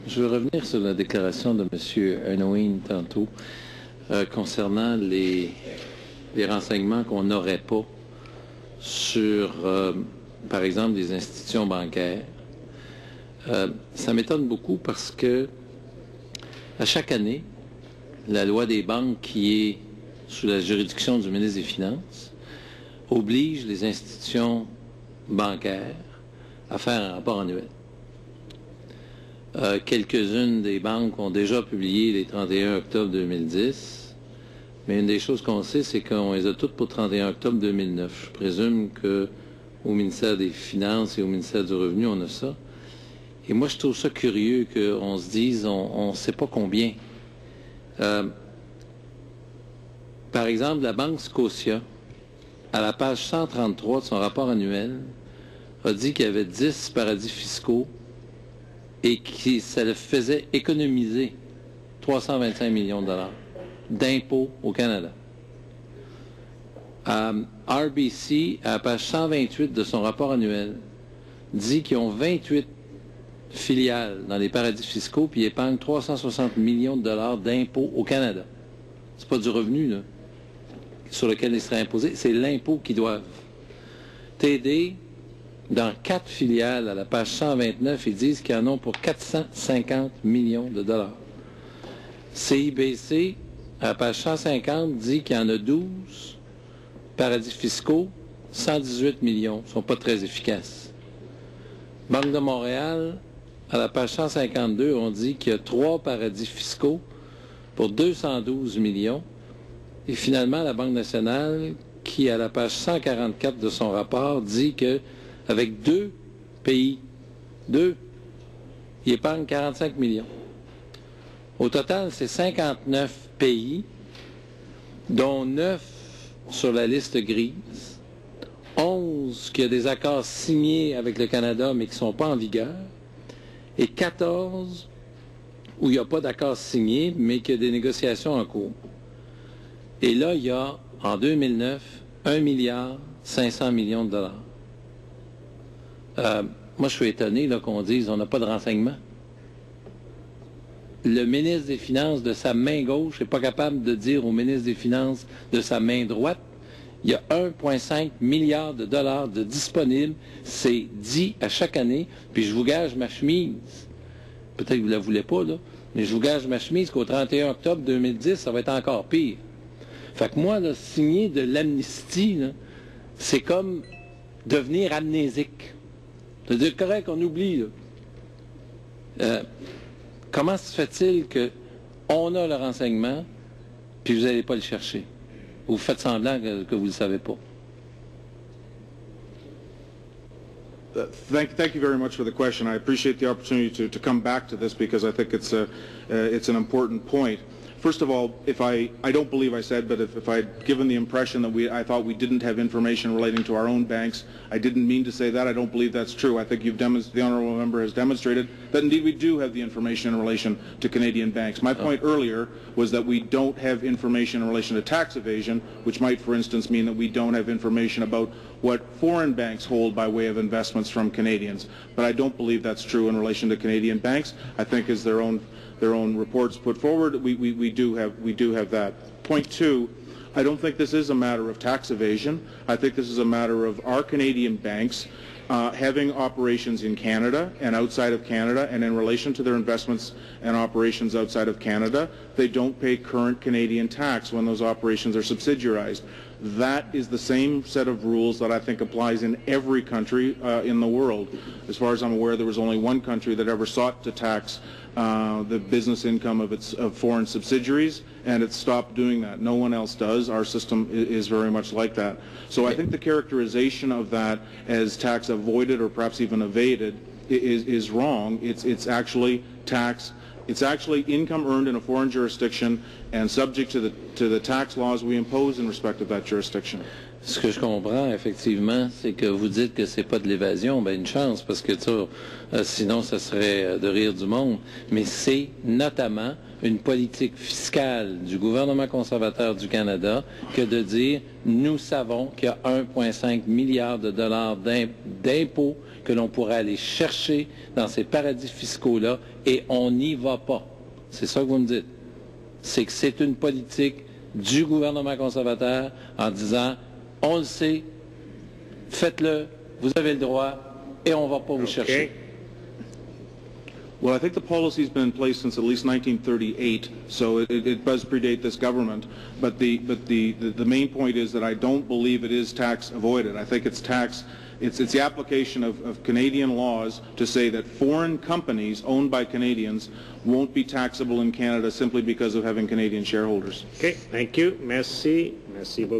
Je veux revenir sur la déclaration de M. Ernoin tantôt concernant les renseignements qu'on n'aurait pas sur, par exemple, des institutions bancaires. Ça m'étonne beaucoup parce que à chaque année, la loi des banques qui est sous la juridiction du ministre des Finances oblige les institutions bancaires à faire un rapport annuel. Quelques-unes des banques ont déjà publié les 31 octobre 2010, mais une des choses qu'on sait, c'est qu'on les a toutes pour 31 octobre 2009. Je présume qu'au ministère des Finances et au ministère du Revenu, on a ça. Et moi, je trouve ça curieux qu'on se dise, on ne sait pas combien. Par exemple, la Banque Scotia, à la page 133 de son rapport annuel, a dit qu'il y avait 10 paradis fiscaux et que ça le faisait économiser 325 millions de dollars d'impôts au Canada. RBC, à la page 128 de son rapport annuel, dit qu'ils ont 28 filiales dans les paradis fiscaux puis ils épargnent 360 millions de dollars d'impôts au Canada. C'est pas du revenu, là, sur lequel ils seraient imposés, c'est l'impôt qu'ils doivent. TD, dans 4 filiales, à la page 129, ils disent qu'ils en ont pour 450 millions de dollars. CIBC, à la page 150, dit qu'il y en a 12 paradis fiscaux, 118 millions, ne sont pas très efficaces. Banque de Montréal, à la page 152, on dit qu'il y a 3 paradis fiscaux pour 212 millions. Et finalement, la Banque nationale, qui, à la page 144 de son rapport, dit qu'avec 2 pays, il épargne 45 millions. Au total, c'est 59 pays, dont 9 sur la liste grise, 11 qui ont des accords signés avec le Canada, mais qui ne sont pas en vigueur, et 14 où il n'y a pas d'accord signé, mais qu'il y a des négociations en cours. Et là, il y a, en 2009, 1 milliard 500 millions de dollars. Moi, je suis étonné qu'on dise on n'a pas de renseignements. Le ministre des Finances, de sa main gauche, n'est pas capable de dire au ministre des Finances de sa main droite. Il y a 1,5 milliard de dollars de disponibles. C'est dit à chaque année. Puis je vous gage ma chemise. Peut-être que vous ne la voulez pas, là. Mais je vous gage ma chemise qu'au 31 octobre 2010, ça va être encore pire. Fait que moi, là, signer de l'amnistie, c'est comme devenir amnésique. C'est-à-dire, correct, on oublie. Comment se fait-il qu'on a le renseignement, puis vous n'allez pas le chercher? Ou vous faites semblant que vous ne le savez pas? Thank you very much for the question. I appreciate the opportunity to come back to this because I think it's an important point. First of all, I don't believe I said, but if I'd given the impression that I thought we didn't have information relating to our own banks, I didn't mean to say that. I don't believe that's true. I think the honourable member has demonstrated that indeed we do have the information in relation to Canadian banks. My point earlier was that we don't have information in relation to tax evasion, which might, for instance, mean that we don't have information about what foreign banks hold by way of investments from Canadians. But I don't believe that's true in relation to Canadian banks. I think as their own reports put forward, we do have that. Point two, I don't think this is a matter of tax evasion. I think this is a matter of our Canadian banks having operations in Canada and outside of Canada, and in relation to their investments and operations outside of Canada, they don't pay current Canadian tax when those operations are subsidiarized. That is the same set of rules that I think applies in every country in the world. As far as I'm aware, there was only one country that ever sought to tax the business income of foreign subsidiaries, and it stopped doing that. No one else does. Our system is very much like that. So I think the characterization of that as tax avoided or perhaps even evaded is wrong. It's actually tax. It's actually income earned in a foreign jurisdiction and subject to the tax laws we impose in respect of that jurisdiction. Ce que je comprends, effectivement, c'est que vous dites que c'est pas de l'évasion. Ben, une chance, parce que sinon, ça serait de rire du monde. Mais c'est notamment une politique fiscale du gouvernement conservateur du Canada que de dire, nous savons qu'il y a 1,5 milliard de dollars d'impôts que l'on pourrait aller chercher dans ces paradis fiscaux-là et on n'y va pas. C'est ça que vous me dites. C'est que c'est une politique du gouvernement conservateur en disant, on le sait, faites-le, vous avez le droit et on ne va pas vous chercher. Well, I think the policy has been in place since at least 1938, so it does predate this government. But the main point is that I don't believe it is tax avoided. I think it's the application of Canadian laws to say that foreign companies owned by Canadians won't be taxable in Canada simply because of having Canadian shareholders. Okay, thank you. Merci. Merci beaucoup.